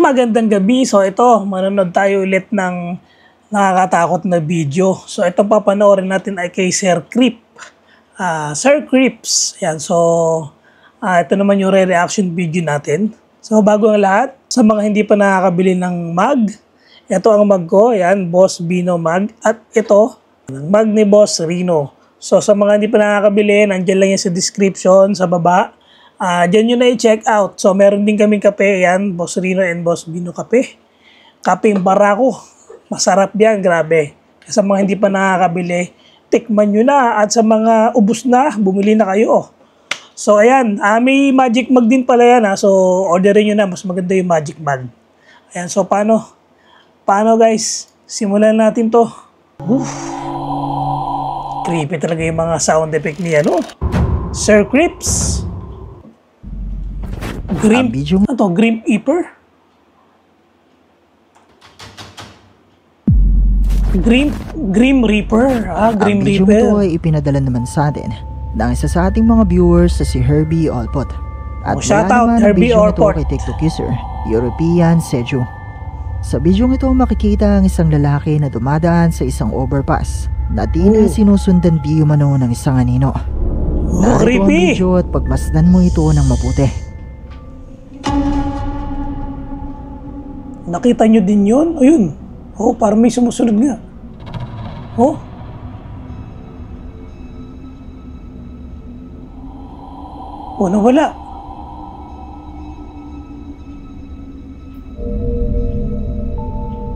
Magandang gabi. So ito, manonood tayo ulit ng nakakatakot na video. So itong papanoorin natin ay kay Sir Creep. Sir Creeps. Yan. So ito naman yung re-reaction video natin. So bago ang lahat, sa mga hindi pa nakakabili ng mug, ito ang mug ko. Yan, Boss Bino mug. At ito, ang mug ni Boss Rino. So sa mga hindi pa nakakabili, nandiyan lang yan sa description, sa baba. Diyan nyo na i-check out. So, meron din kaming kape. Yan, Boss Rino and Boss Bino kape. Kapeng Barako. Masarap yan, grabe. Sa mga hindi pa nakakabili, tikman nyo na. At sa mga ubus na, bumili na kayo. So, ayan. May magic mug din pala yan. So, orderin nyo na. Mas maganda yung magic mug. Ayan, so paano? Paano guys? Simulan natin to. Oof. Creepy talaga yung mga sound effect niya, no? Sir Creeps. Grim, ano to? Grim Reaper? Grim Reaper. Grim Reaper. Ang video ito ay ipinadala naman sa atin ng isa sa ating mga viewers sa si Herbie Olpot. At shout out Herbie Olpot kay TikTok user, European Seju. Sa video ito makikita ang isang lalaki na dumadaan sa isang overpass na tila sinusundan di umano ng isang anino. Narito ang video at pagmasdan mo ito ng mabuti. Nakita nyo din yun? Ayun. Oh, parang may sumusunod nga. Oh. Oh, nawala.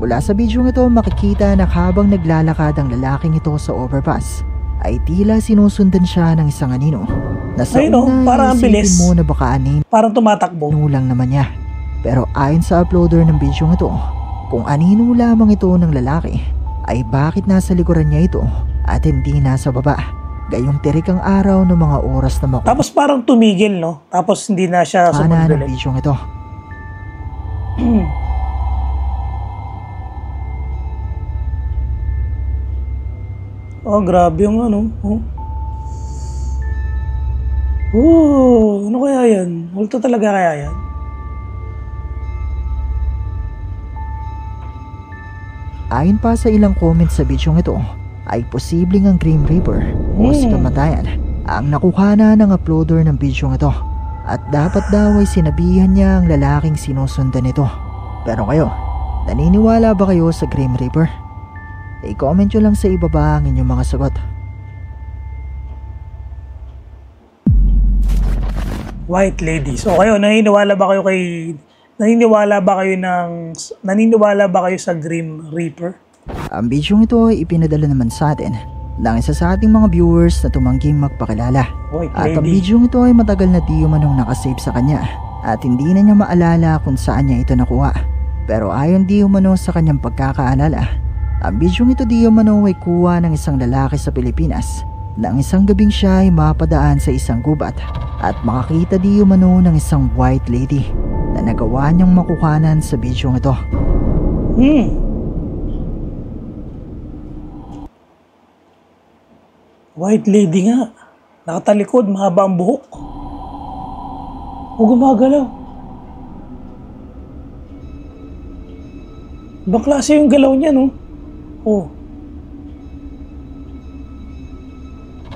Mula sa video ito makikita na habang naglalakad ang lalaking ito sa overpass, ay tila sinusundan siya ng isang anino. Na sa una, parang bilis mo na baka anino. Parang tumatakbo. Lang naman niya. Pero ayon sa uploader ng video ito, kung anino lamang ito ng lalaki, ay bakit nasa likuran niya ito at hindi nasa baba? Gayong tirik ang araw ng mga oras na Tapos parang tumigil, no? Tapos hindi na siya sumunod ng video ito. Oh, grabe yung ano. Oh, ano kaya yan? Multo talaga kaya yan? Ayon pa sa ilang comments sa video ito, ay posibleng ang Grim Reaper o si kamatayan ang nakuhana ng uploader ng video ito. At dapat daw ay sinabihan niya ang lalaking sinusundan ito. Pero kayo, naniniwala ba kayo sa Grim Reaper? I-comment nyo lang sa ibaba ang inyong mga sagot. White Lady. So kayo, naniniwala ba kayo sa Grim Reaper? Ang video ito ay ipinadala naman sa atin ng isa sa ating mga viewers na tumangging magpakilala. At ang video ito ay matagal na di umanong nakasave sa kanya at hindi na niya maalala kung saan niya ito nakuha. Pero ayon di umano sa kanyang pagkakaalala, ang video ito di umano ay kuha ng isang lalaki sa Pilipinas nang isang gabing siya ay mapadaan sa isang gubat at makakita di umano ng isang white lady na nagawa niyang makuhanan sa video ito. White lady nga. Nakatalikod, mahaba ang buhok. O gumagalaw. Ibang klase yung galaw niya, no? Oh.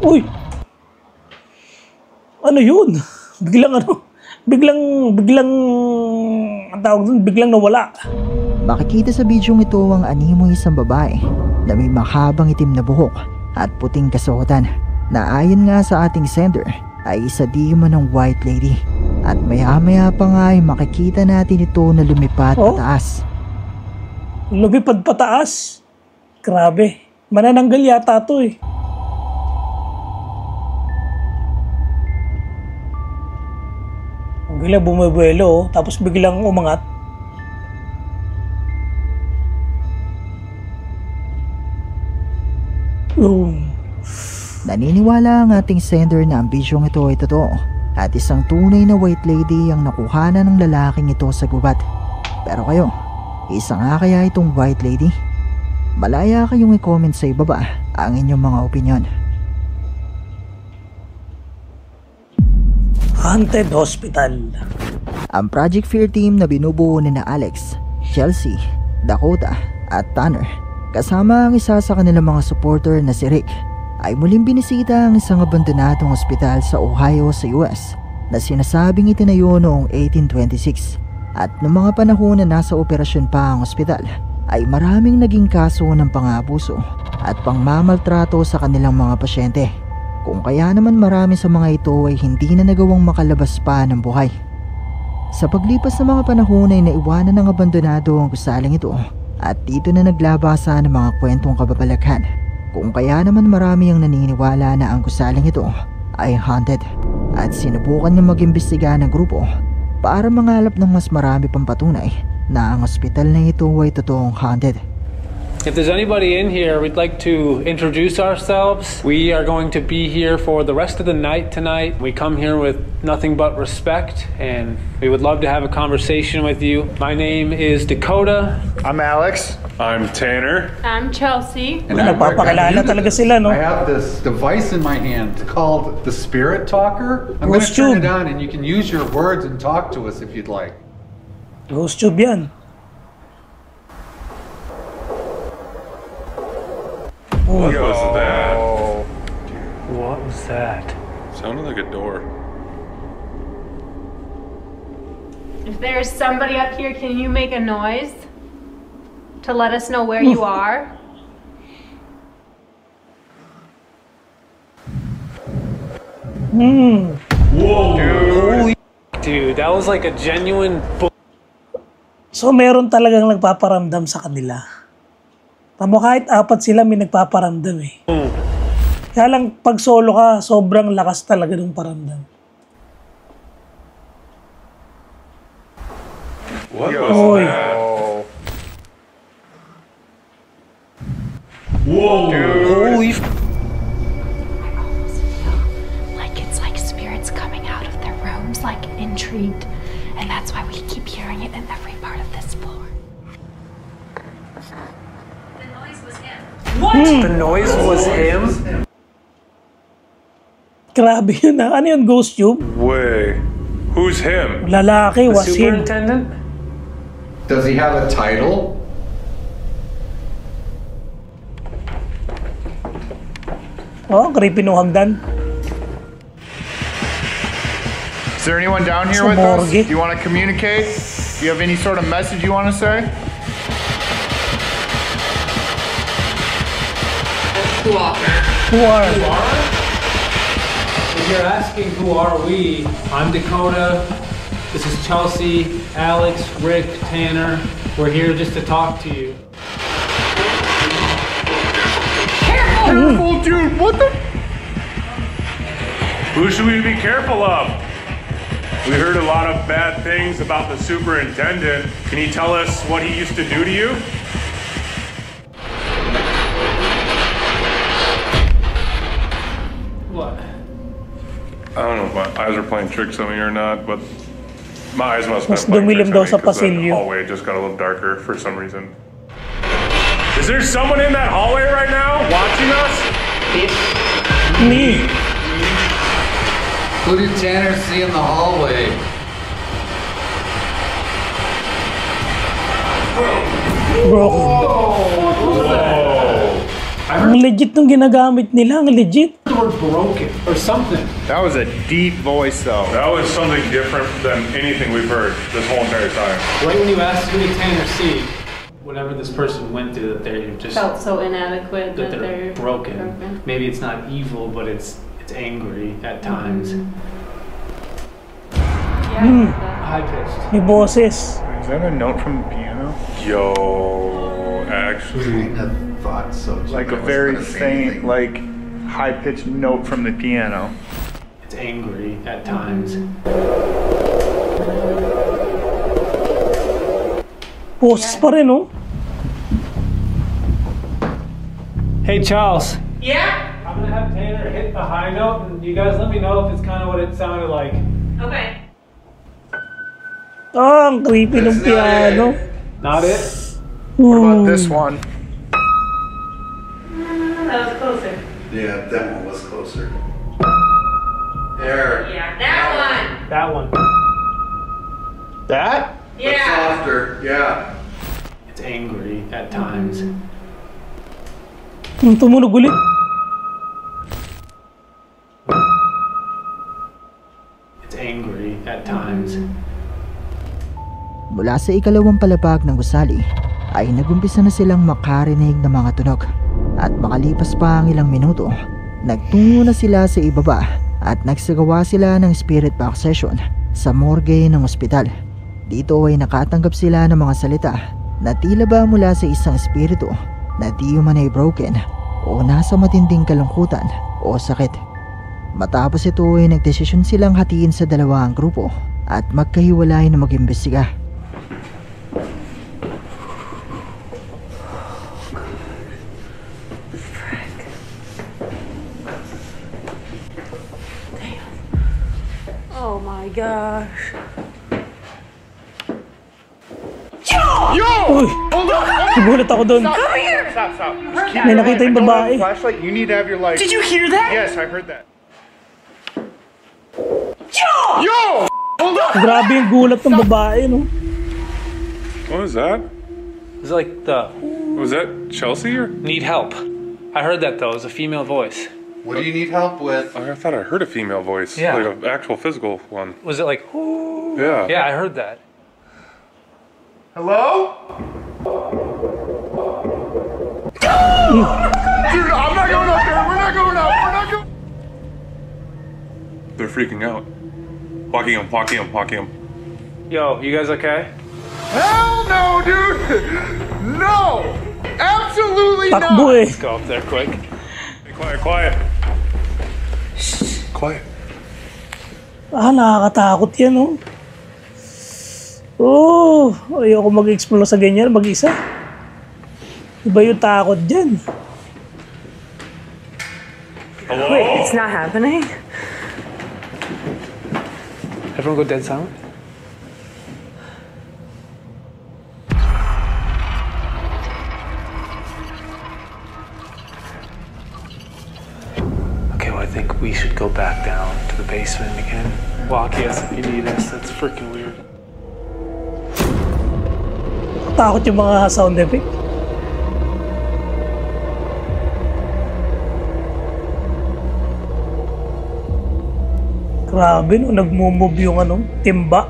Uy! Ano yun? Biglang ang tawag doon, biglang nawala. Makikita sa video ito ang animo isang babae na may mahabang itim na buhok at puting kasuotan na ayon nga sa ating sender ay isa di man ng white lady. At maya-maya pa nga ay makikita natin ito na lumipad pataas. Lumipad pataas? Grabe. Manananggal yata ito eh. Biglang bumabuelo, tapos biglang umangat. Naniniwala ang ating sender na ang video ito ay totoo at isang tunay na white lady ang nakuhanan ng lalaking ito sa gubat. Pero kayo, isa nga kaya itong white lady? Malaya kayong i-comment sa ibaba ang inyong mga opinion. Haunted Hospital. Ang Project Fear team na binubuo ni na Alex, Chelsea, Dakota at Tanner kasama ang isa sa kanilang mga supporter na si Rick ay muling binisita ang isang abandonadong ospital sa Ohio sa US na sinasabing itinayo noong 1826. At noong mga panahon na nasa operasyon pa ang ospital ay maraming naging kaso ng pang-aabuso at pangmamaltrato sa kanilang mga pasyente. Kung kaya naman marami sa mga ito ay hindi na nagawang makalabas pa ng buhay. Sa paglipas ng mga panahon ay naiwanan ng abandonado ang gusaling ito at dito na naglabasa ng mga kwentong kababalaghan. Kung kaya naman marami ang naniniwala na ang gusaling ito ay haunted at sinubukan niyang mag-imbestiga ng grupo para mangalap ng mas marami pang patunay na ang ospital na ito ay totoong haunted. If there's anybody in here, we'd like to introduce ourselves. We are going to be here for the rest of the night tonight. We come here with nothing but respect, and we would love to have a conversation with you. My name is Dakota. I'm Alex. I'm Tanner. I'm Chelsea. And I'm Rick. Nagpapakilala talaga sila, no? I have this device in my hand called the Spirit Talker. I'm going to Ghost turn tube. it on and you can use your words and talk to us if you'd like. Ghost tube yan. What was that? What was that? Sounded like a door. If there's somebody up here, can you make a noise to let us know where you are? Dude, that was like a genuine So meron talagang nagpaparamdam sa kanila. Tamo kahit apat sila may nagpaparamdam eh. Kaya lang pag solo ka, sobrang lakas talaga ng paramdam. What was Oy. that? holy Like it's like spirits coming out of their rooms, like intrigued. And that's why we keep hearing it in every part of this floor. The noise was him? Grabe yun ah. Ano yun, ghost tube? Way. Who's him? Lalaki, The was him. superintendent? Does he have a title? Oh, creepy nung hagdan. Is there anyone down here Sa with us? Do morgue. you want to communicate? Do you have any sort of message you want to say? Who are? If you're asking who are we, I'm Dakota. This is Chelsea, Alex, Rick, Tanner. We're here just to talk to you. Careful, dude! What the? Who should we be careful of? We heard a lot of bad things about the superintendent. Can you tell us what he used to do to you? What? I don't know if my eyes are playing tricks on me or not, but my eyes must Mas have been playing dumilim tricks daw on me sa because the pasilyo. hallway just got a little darker for some reason. Is there someone in that hallway right now watching us? Me. Who did Tanner see in the hallway? Ang legit nung ginagamit nila. Ang legit. Door broken or something. That was a deep voice, though. That was something different than anything we've heard this whole entire time. Right when you asked who did Tanner see, whatever this person went through, that they're just Felt so inadequate that they're broken. Maybe it's not evil, but it's angry at times. Yeah. High pitched. May boses. Is that a note from the piano? Yo, actually, I thought so. Like a very faint, like high-pitched note from the piano. It's angry at times. Boses pa rin, oh. Hey Charles, Yeah? I'm gonna have Tanner hit the high note, and you guys let me know if it's kind of what it sounded like. Okay. Ah, ang creepy ng piano. Not it? What about this one? That was closer. Yeah, that one was closer. There. Yeah, that one. That one. That? Yeah. Softer, yeah. It's angry at times. Tumunog ulit. It's angry at times. Mula sa ikalawang palapag ng gusali ay nagumpisa na silang makarinig ng mga tunog. At makalipas pa ang ilang minuto, nagtungo na sila sa ibaba at nagsagawa sila ng spirit box session sa morgue ng ospital. Dito ay nakatanggap sila ng mga salita na tila ba mula sa isang espiritu na di man ay broken o nasa matinding kalungkutan o sakit. Matapos ito ay nagdesisyon silang hatiin sa dalawang grupo at magkahiwalay na mag-imbestiga. Oh my gosh. Uy! Nagulat ako doon. Stop. May nakita yung babae. Flashlight. You need to have your light. Did you hear that? Yes, I heard that. Grabe yung gulat ng babae, no? What was that? It's like the Was that Chelsea or? need help. I heard that though. It was a female voice. What do you need help with? I thought I heard a female voice. Yeah. Like an actual physical one. Was it like? Yeah. Yeah, I heard that. Hello? Dude, I'm not going up there. We're not going up. We're not going. They're freaking out. Walking him. Yo, you guys okay? Hell no, dude. No. Absolutely Takbo not. eh. Let's go up there quick. Hey, quiet. Quiet. Nakakatakot yan, no? Oh, ayoko mag-explore sa ganyan, mag-isa. Iba yung takot dyan. Wait, it's not happening? Everyone go dead silent. Okay, well I think we should go back down to the basement again. Walk us if you need us. That's freaking weird. Takot yung mga sound effect. Grabe, no? Nagmumove yung timba.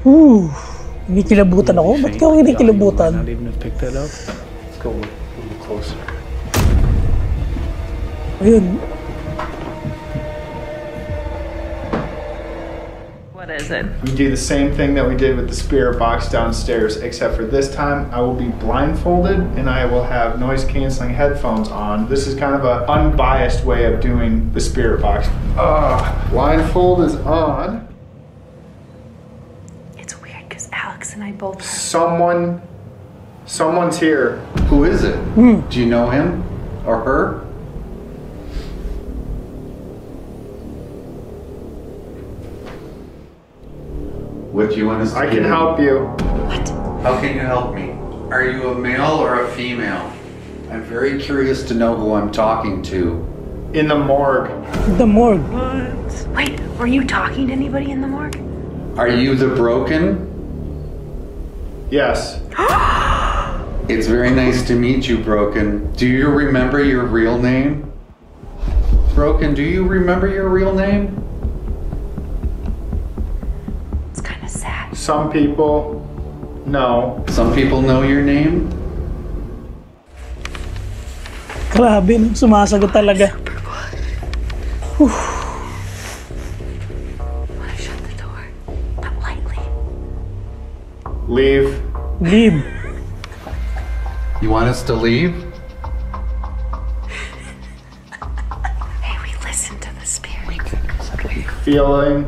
Kinikilabutan ako. Ba't ka kinikilabutan? Not even to pick that up. Let's go a little closer. Ayun. What is it? We do the same thing that we did with the spirit box downstairs, except for this time I will be blindfolded and I will have noise canceling headphones on. This is kind of an unbiased way of doing the spirit box. Blindfold is on. It's weird because Alex and I both. Someone's here. Who is it? Do you know him or her? What do you want us to I do? can help you. How can you help me? Are you a male or a female? I'm very curious to know who I'm talking to. In the morgue. The morgue. Wait, were you talking to anybody in the morgue? Are you the broken? Yes. It's very nice to meet you, Broken. Do you remember your real name? Broken, do you remember your real name? It's kind of sad. Some people, no. Some people know your name? Grabe, no? Sumasagot talaga. I want to shut the door, but lightly. Leave. Leave. You want us to leave? Hey, we listen to the spirit. Feeling.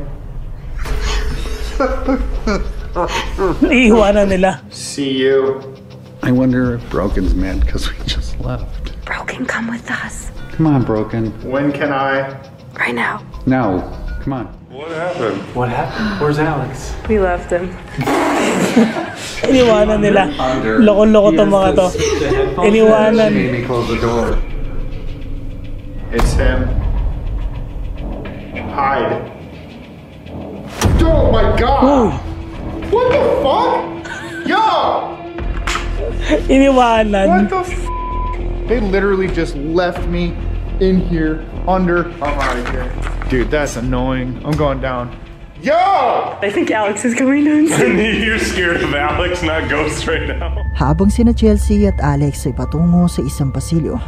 Iiwanan nila. See you. I wonder if Broken's mad because we just left. Broken, come with us. Come on, Broken. When can I? Right now. No, come on. What happened? What happened? Where's Alex? We left him. Iniwanan nila. Loko-loko to mga to. She Iniwanan. made me close the door. It's him. Hide. Oh my god! Uy, What the fuck? Yo! Iniwanan. What the f? They literally just left me in here under. I'm out of here. Dude, that's annoying. I'm going down. Yo! I think Alex is coming down. You're scared of Alex, not Ghost right now. Habang sina Chelsea at Alex ay patungo sa isang pasilyo,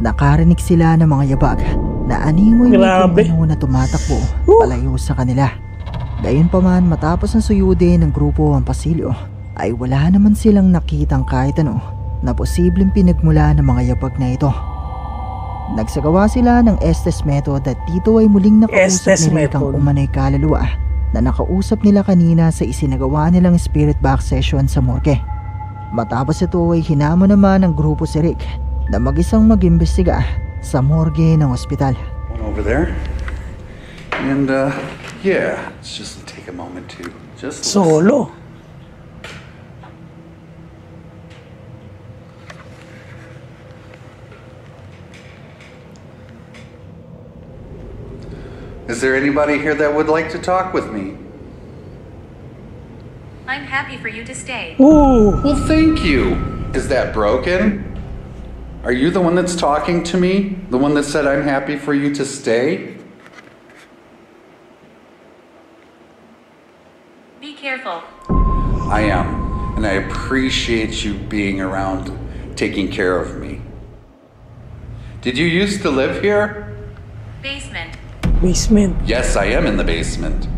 nakarinig sila ng mga yabag na animoy may kumpano na tumatakbo palayo sa kanila. Gayunpaman, matapos ang suyude ng grupo ang pasilyo, ay wala naman silang nakitang kahit ano na posibleng pinagmula ng mga yabag na ito. Nagsagawa sila ng Estes method at dito ay muling nakausap ni Rick ang umanay kaluluwa na nakausap nila kanina sa isinagawa nilang spirit box session sa morgue. Matapos ito ay hinamo naman ng grupo si Rick na mag-isang mag-imbestiga sa morgue ng ospital. Over there. And yeah, let's just take a moment to just Solo. Is there anybody here that would like to talk with me? I'm happy for you to stay. Ooh. Well, thank you. Is that Broken? Are you the one that's talking to me? The one that said I'm happy for you to stay? Be careful. I am, and I appreciate you being around, taking care of me. Did you used to live here? Basement. Basement. Yes, I am in the basement.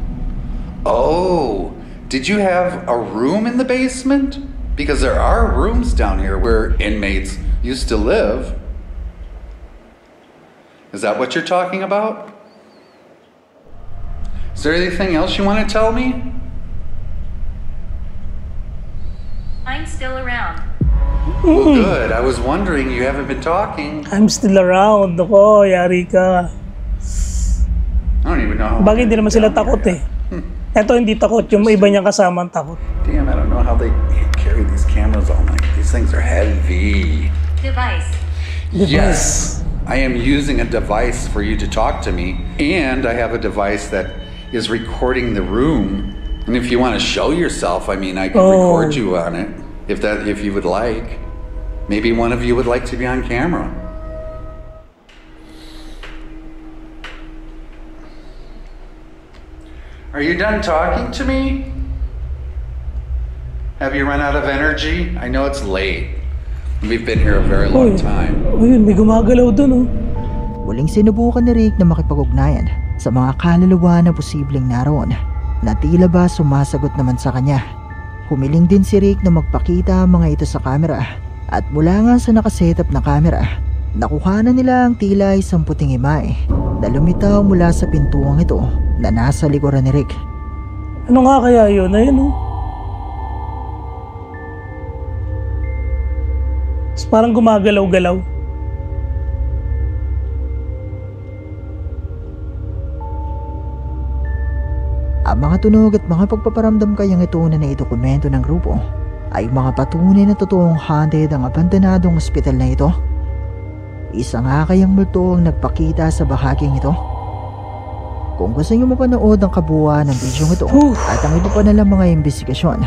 Oh, did you have a room in the basement? Because there are rooms down here where inmates used to live. Is that what you're talking about? Is there anything else you want to tell me? I'm still around. Well, good. I was wondering, you haven't been talking. I'm still around. Ako, yari ka. I don't even know how. Bagay, hindi naman sila takot eh. Eto hindi takot, yung iba niyang kasamang takot. Damn, I don't know how they carry these cameras all night. These things are heavy. Device. Yes, I am using a device for you to talk to me, and I have a device that is recording the room. And if you want to show yourself, I mean, I can record you on it, if you would like. Maybe one of you would like to be on camera. Are you done talking to me? Have you run out of energy? I know it's late. We've been here a very long time. Uy, may gumagalaw dun oh. Muling sinubukan ni Rick na makipag-ugnayan sa mga kaluluwa na posibleng naroon na tila ba sumasagot naman sa kanya. Humiling din si Rick na magpakita ang mga ito sa camera at mula nga sa nakasetup na camera, nakuhanan nila ang tila isang puting imahe na lumitaw mula sa pintuang ito na nasa likuran ni Rick. Ano nga kaya yun? Ayun oh. Parang gumagalaw-galaw. Ang mga tunog at mga pagpaparamdam kayang ito na naidokumento ng grupo ay mga patunay na totoong haunted ang abandonadong ospital na ito. Isa nga kayang multo ang nagpakita sa bahaging ito. Kung gusto nyo mapanood ang kabuuan ng video ito at ang iba pa nalang mga investigasyon,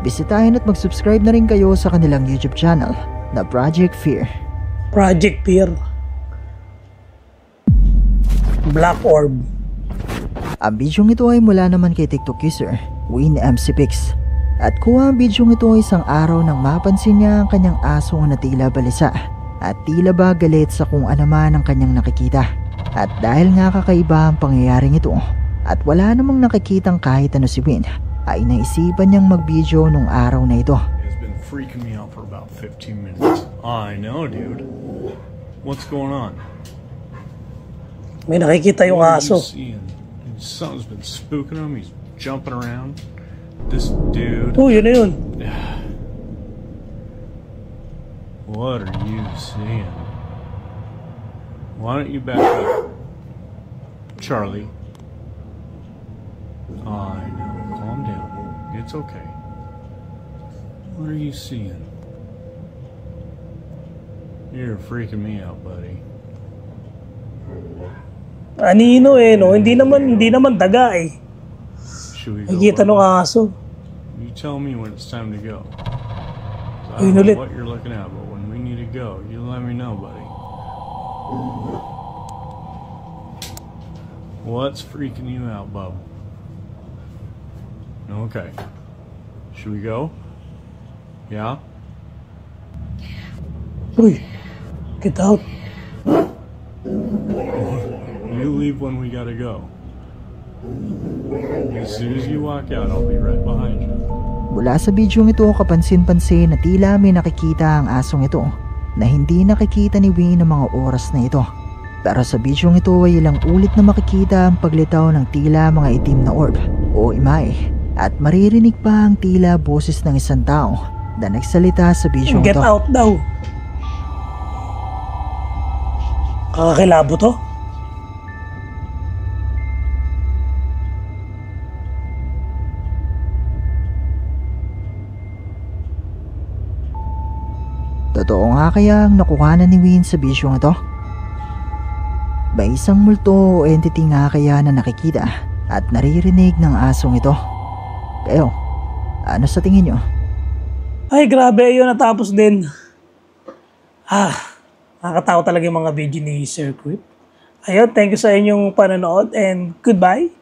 bisitahin at mag-subscribe na rin kayo sa kanilang YouTube channel na Project Fear. Project Fear. Black Orb. Ang bidyong ito ay mula naman kay TikTok user Win MC Pix. At kuha ang bidyong ito isang araw nang mapansin niya ang kanyang aso na tila balisa at tila ba galit sa kung ano man ang kanyang nakikita. At dahil nga kakaiba ang pangyayaring ito at wala namang nakikitang kahit ano si Win, ay naisipan niyang mag-video nung araw na ito. It's been freaking me out for about 15 minutes. I know, dude. What's going on? May nakikita yung aso. Something's been spooking him. He's jumping around. This dude. Oh, yun na yun. What are you seeing? Why don't you back up, Charlie? I know. Calm down. It's okay. What are you seeing? You're freaking me out, buddy. Anino eh, no? Hindi naman daga eh. Nakikita nung aso. You tell me when it's time to go. I Ayun don't know ulit. what you're looking at, but when we need to go, you let me know, buddy. What's freaking you out, bub? Okay. Should we go? Yeah? Uy, get out. You leave when we gotta go. As soon as you walk out, I'll be right behind you. Mula sa bidyong ito, kapansin-pansin na tila may nakikita ang asong ito na hindi nakikita ni Wayne ng mga oras na ito. Pero sa bidyong ito ay ilang ulit na makikita ang paglitaw ng tila mga itim na orb o imahe at maririnig pa ang tila boses ng isang tao na nagsalita sa bidyong Get ito. out daw. Kakakilabo to? Totoo nga kaya ang nakuhanan ni Wayne sa bisyong ito? May isang multo o entity nga kaya na nakikita at naririnig ng asong ito? Kayo, ano sa tingin nyo? Ay, grabe yun, natapos din. Nakakatawa talaga yung mga video ni Sir Creep. Ayun, thank you sa inyong panonood and goodbye.